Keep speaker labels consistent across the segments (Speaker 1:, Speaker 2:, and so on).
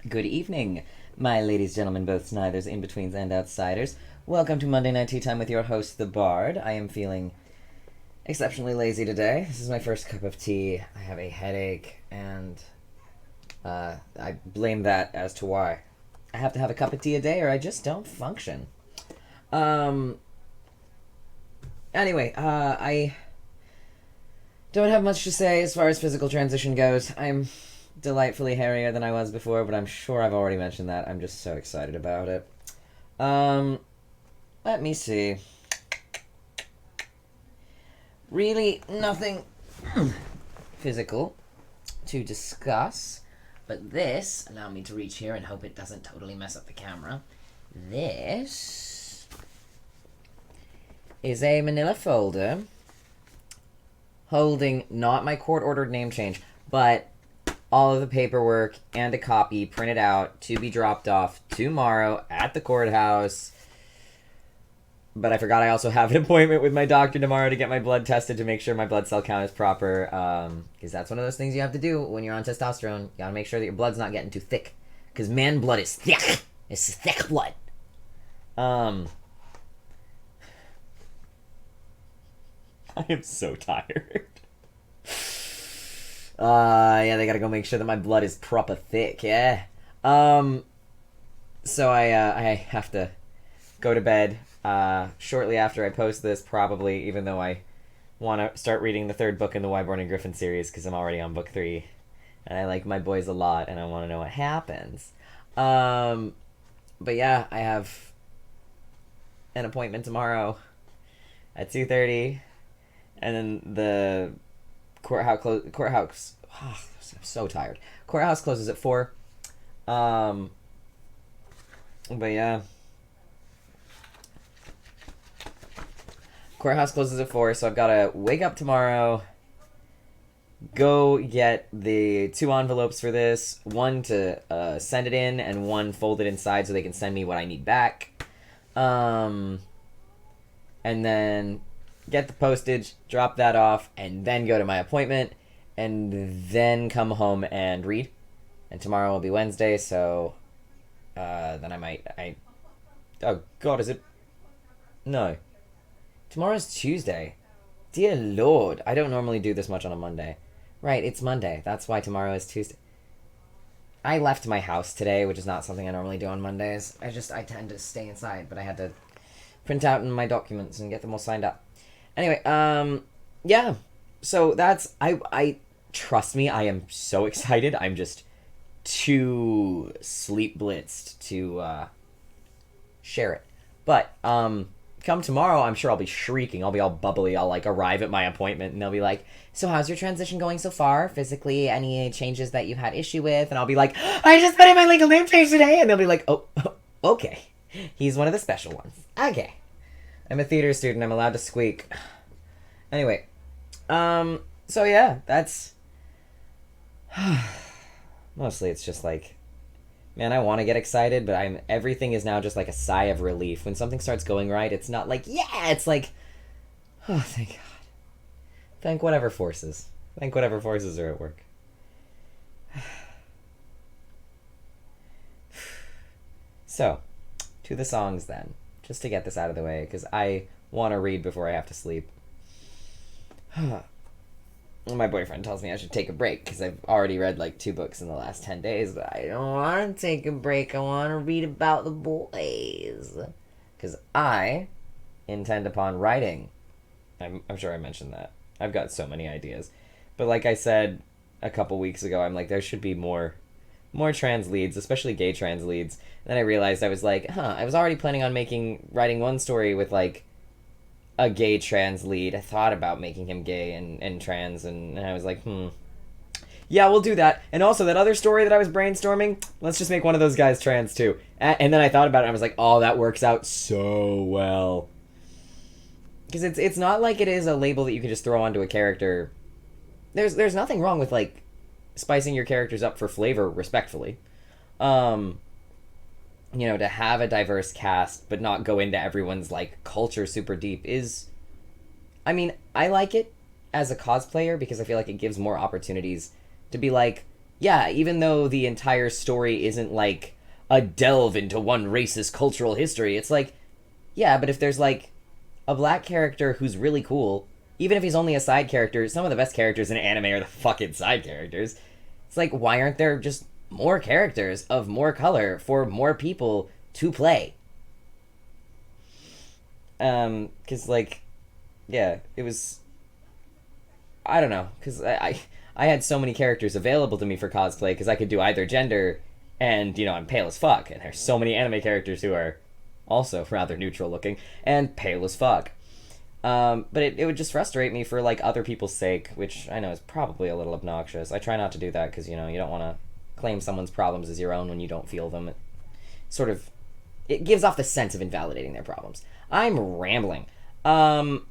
Speaker 1: Good evening, my ladies, gentlemen, both snithers, in-betweens, and outsiders. Welcome to Monday Night Tea Time with your host, The Bard. I am feeling exceptionally lazy today. This is my first cup of tea. I have a headache, and I blame that as to why. I have to have a cup of tea a day or I just don't function. Anyway, I don't have much to say as far as physical transition goes. I'm delightfully hairier than I was before, but I'm sure I've already mentioned that. I'm just so excited about it. Let me see. Really nothing physical to discuss, but this, allow me to reach here and hope it doesn't totally mess up the camera. This is a manila folder holding not my court-ordered name change, but all of the paperwork and a copy printed out to be dropped off tomorrow at the courthouse. But I forgot I also have an appointment with my doctor tomorrow to get my blood tested to make sure my blood cell count is proper. Because that's one of those things you have to do when you're on testosterone. You gotta make sure that your blood's not getting too thick. Because man blood is thick. It's thick blood. I am so tired. Yeah, they gotta go make sure that my blood is proper thick, yeah. So I have to go to bed, shortly after I post this, probably, even though I want to start reading the third book in the Wyborn and Griffin series, because I'm already on book 3, and I like my boys a lot, and I want to know what happens. But yeah, I have an appointment tomorrow at 2:30, and then the courthouse, I'm so tired. Courthouse closes at 4. But yeah. Courthouse closes at 4, so I've got to wake up tomorrow, go get the 2 envelopes for this, one to send it in, and one fold it inside so they can send me what I need back. And then get the postage, drop that off, and then go to my appointment, and then come home and read. And tomorrow will be Wednesday, so then oh god, is it? No. Tomorrow's Tuesday. Dear Lord, I don't normally do this much on a Monday. Right, it's Monday. That's why tomorrow is Tuesday. I left my house today, which is not something I normally do on Mondays. I tend to stay inside, but I had to print out my documents and get them all signed up. Anyway, yeah. So that's, I trust me, I am so excited. I'm just too sleep blitzed to share it. But come tomorrow, I'm sure I'll be shrieking. I'll be all bubbly. I'll arrive at my appointment and they'll be like, so how's your transition going so far? Physically, any changes that you've had issue with? And I'll be like, I just put in my legal name change today. And they'll be like, oh, okay. He's one of the special ones. Okay. I'm a theater student. I'm allowed to squeak. Anyway. So yeah, that's mostly it's just man, I want to get excited, but everything is now just like a sigh of relief. When something starts going right, it's not like, yeah, it's like, oh, thank God. Thank whatever forces. Thank whatever forces are at work. So, to the songs then. Just to get this out of the way, because I want to read before I have to sleep. My boyfriend tells me I should take a break because I've already read 2 books in the last 10 days, but I don't want to take a break. I want to read about the boys. Because I intend upon writing. I'm sure I mentioned that. I've got so many ideas. But like I said a couple weeks ago, I'm like, there should be more trans leads, especially gay trans leads. And then I realized I was like, I was already planning on writing one story with a gay trans lead. I thought about making him gay and trans, and I was like, yeah, we'll do that. And also, that other story that I was brainstorming, let's just make one of those guys trans, too. And then I thought about it, and I was like, oh, that works out so well. Because it's not like it is a label that you can just throw onto a character. There's nothing wrong with, spicing your characters up for flavor, respectfully. To have a diverse cast but not go into everyone's culture super deep is, I mean, I like it as a cosplayer because I feel like it gives more opportunities to be yeah, even though the entire story isn't like a delve into one race's cultural history, it's like, yeah, but if there's like a black character who's really cool, even if he's only a side character, some of the best characters in anime are the fucking side characters. It's like, why aren't there just more characters of more color for more people to play? Because, like, yeah, it was. I don't know, because I had so many characters available to me for cosplay because I could do either gender, and, I'm pale as fuck, and there's so many anime characters who are also rather neutral looking and pale as fuck. But it would just frustrate me for like other people's sake, which I know is probably a little obnoxious. I try not to do that because you don't want to claim someone's problems as your own when you don't feel them. It sort of it gives off the sense of invalidating their problems. I'm rambling, but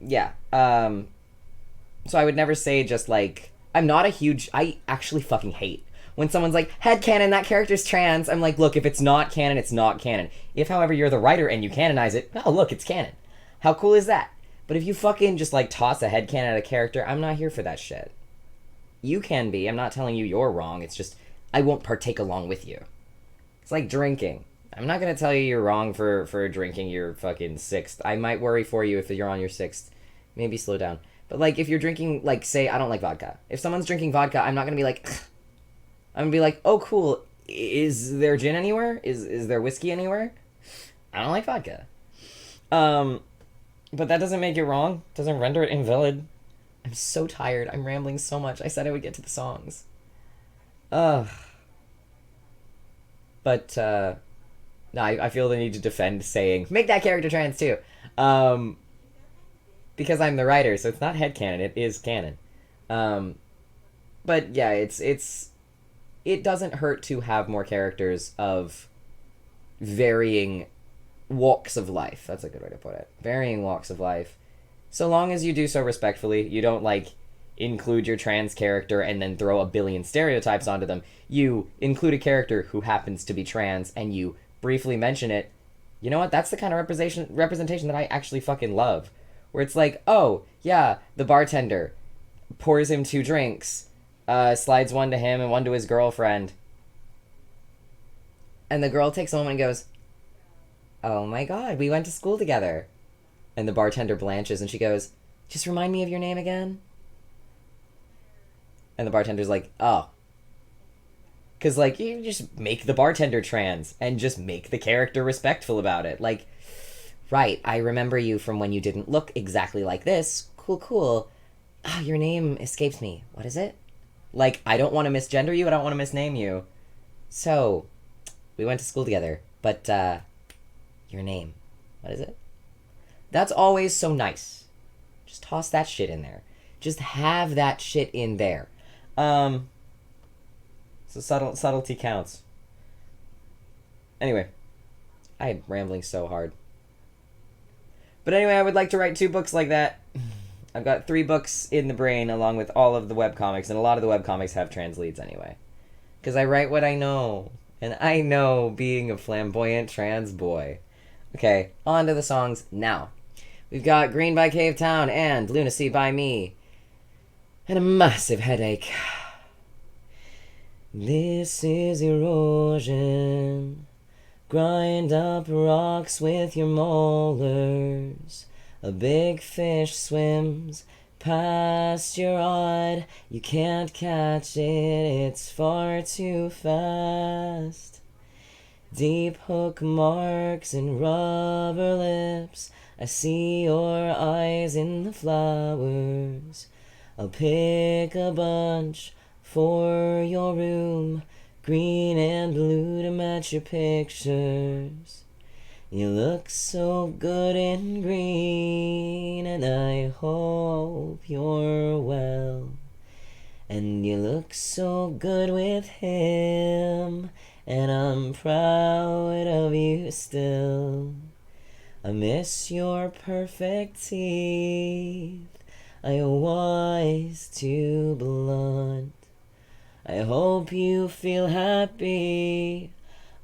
Speaker 1: yeah. So I would never say just like I'm not a huge. I actually fucking hate when someone's like, headcanon, that character's trans. I'm like, look, if it's not canon, it's not canon. If, however, you're the writer and you canonize it, oh, look, it's canon. How cool is that? But if you fucking just, like, toss a headcanon at a character, I'm not here for that shit. You can be. I'm not telling you you're wrong. It's just, I won't partake along with you. It's like drinking. I'm not going to tell you you're wrong for drinking your fucking sixth. I might worry for you if you're on your sixth. Maybe slow down. But, like, if you're drinking, like, say, I don't like vodka. If someone's drinking vodka, I'm not going to be like, I'm gonna be like, oh, cool. Is there gin anywhere? Is there whiskey anywhere? I don't like vodka. But that doesn't make it wrong. Doesn't render it invalid. I'm so tired. I'm rambling so much. I said I would get to the songs. Ugh. But, no, I feel the need to defend saying, make that character trans too. Because I'm the writer, so it's not headcanon, it is canon. But yeah, it doesn't hurt to have more characters of varying walks of life. That's a good way to put it. Varying walks of life. So long as you do so respectfully, you don't, like, include your trans character and then throw a billion stereotypes onto them. You include a character who happens to be trans and you briefly mention it. You know what? That's the kind of representation that I actually fucking love. Where it's like, oh, yeah, the bartender pours him 2 drinks, slides one to him and one to his girlfriend. And the girl takes a moment and goes, oh my god, we went to school together. And the bartender blanches and she goes, just remind me of your name again. And the bartender's like, oh. Because, like, you just make the bartender trans and just make the character respectful about it. Like, right, I remember you from when you didn't look exactly like this. Cool, cool. Ah, your name escapes me. What is it? Like, I don't want to misgender you, I don't want to misname you. So, we went to school together, but, your name. What is it? That's always so nice. Just toss that shit in there. Just have that shit in there. So subtlety counts. Anyway, I'm rambling so hard. But anyway, I would like to write 2 books like that. I've got 3 books in the brain along with all of the webcomics, and a lot of the webcomics have trans leads anyway. Because I write what I know, and I know being a flamboyant trans boy. Okay, on to the songs now. We've got Green by Cavetown and Lunacy by me. And a massive headache. This is erosion. Grind up rocks with your molars. A big fish swims past your rod. You can't catch it, it's far too fast. Deep hook marks and rubber lips. I see your eyes in the flowers. I'll pick a bunch for your room, green and blue to match your pictures. You look so good in green, and I hope you're well. And you look so good with him, and I'm proud of you still. I miss your perfect teeth. I was too blunt. I hope you feel happy.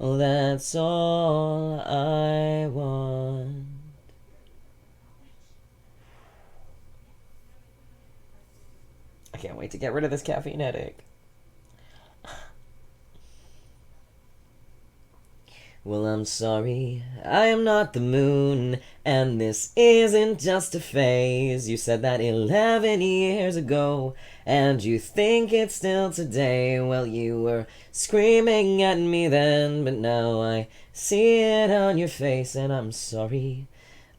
Speaker 1: Oh, that's all I want. I I can't wait to get rid of this caffeine headache. Well, I'm sorry, I am not the moon, and this isn't just a phase. You said that 11 years ago, and you think it's still today. Well, you were screaming at me then, but now I see it on your face, and I'm sorry,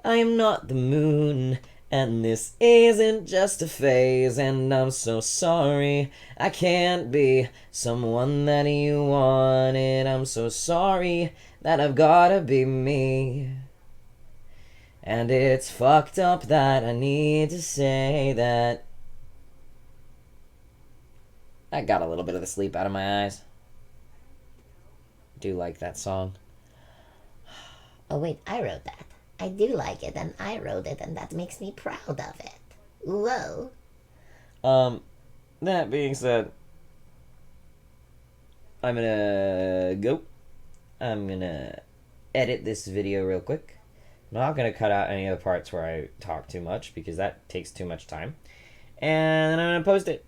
Speaker 1: I am not the moon, and this isn't just a phase, and I'm so sorry I can't be someone that you wanted. I'm so sorry that I've gotta be me. And it's fucked up that I need to say that I got a little bit of the sleep out of my eyes. Do like that song.
Speaker 2: Oh wait, I wrote that. I do like it, and I wrote it, and that makes me proud of it. Whoa.
Speaker 1: That being said, I'm gonna go. I'm gonna edit this video real quick. I'm not gonna cut out any of the parts where I talk too much because that takes too much time. And then I'm gonna post it.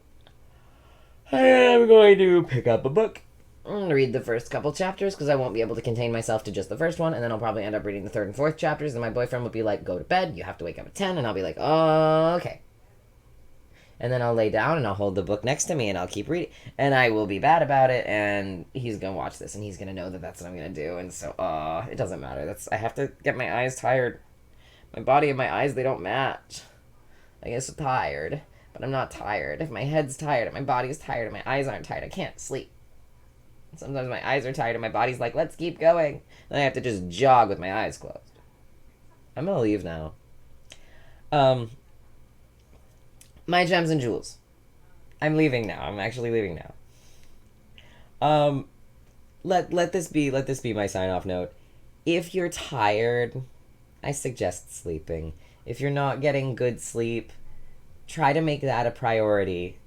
Speaker 1: I'm going to pick up a book. I'm going to read the first couple chapters because I won't be able to contain myself to just the first one, and then I'll probably end up reading the third and fourth chapters, and my boyfriend will be like, go to bed, you have to wake up at 10, and I'll be like, oh, okay. And then I'll lay down, and I'll hold the book next to me, and I'll keep reading, and I will be bad about it, and he's going to watch this, and he's going to know that that's what I'm going to do, and so, it doesn't matter. I have to get my eyes tired. My body and my eyes, they don't match. I guess I'm tired, but I'm not tired. If my head's tired, and my body's tired, and my eyes aren't tired, I can't sleep. Sometimes my eyes are tired and my body's like, let's keep going. And I have to just jog with my eyes closed. I'm gonna leave now. My gems and jewels. I'm leaving now. I'm actually leaving now. Let this be my sign off note. If you're tired, I suggest sleeping. If you're not getting good sleep, try to make that a priority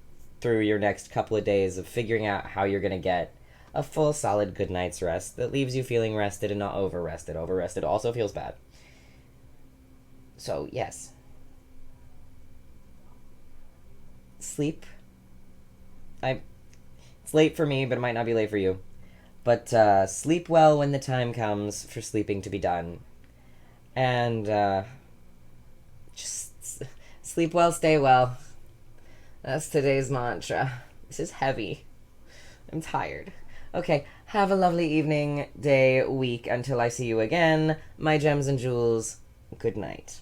Speaker 1: through your next couple of days of figuring out how you're gonna get a full, solid, good night's rest that leaves you feeling rested and not over-rested. Over-rested also feels bad. So, yes. Sleep. It's late for me, but it might not be late for you. But sleep well when the time comes for sleeping to be done. And just sleep well, stay well. That's today's mantra. This is heavy. I'm tired. Okay, have a lovely evening, day, week, until I see you again. My gems and jewels, good night.